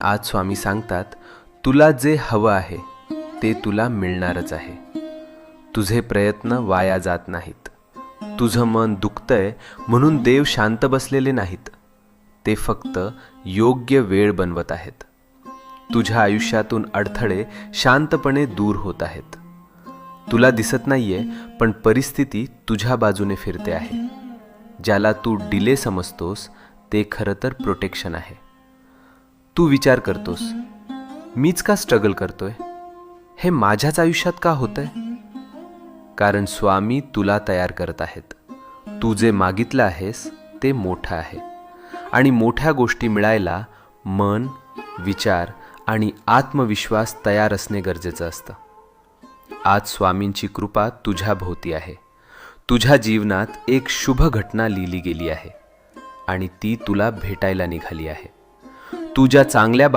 आज स्वामी सांगतात, तुला जे हवं आहे ते तुला मिळणारच आहे. तुझे प्रयत्न वाया जात नाहीत. तुझं मन दुखतंय म्हणून देव शांत बसलेले नाहीत. ते फक्त योग्य वेळ बनवत आहेत. तुझ्या आयुष्यातून अडथळे शांतपणे दूर होत आहेत. तुला दिसत नाहीये, पण परिस्थिती तुझ्या बाजूने फिरते आहे. ज्याला तू डिले समजतोस ते खरं तर प्रोटेक्शन आहे. तू विचार करतोस, मीच का स्ट्रगल करतोय, हे माझ्याच आयुष्यात का होतंय? कारण स्वामी तुला तयार करत आहेत. तू जे मागितलं आहेस ते मोठं आहे, आणि मोठ्या गोष्टी मिळायला मन, विचार आणि आत्मविश्वास तयार असणे गरजेचं असतं. आज स्वामींची कृपा तुझ्या भोवती आहे. तुझ्या जीवनात एक शुभ घटना लिहिली गेली आहे, आणि ती तुला भेटायला निघाली आहे. तू ज्या चांगल्या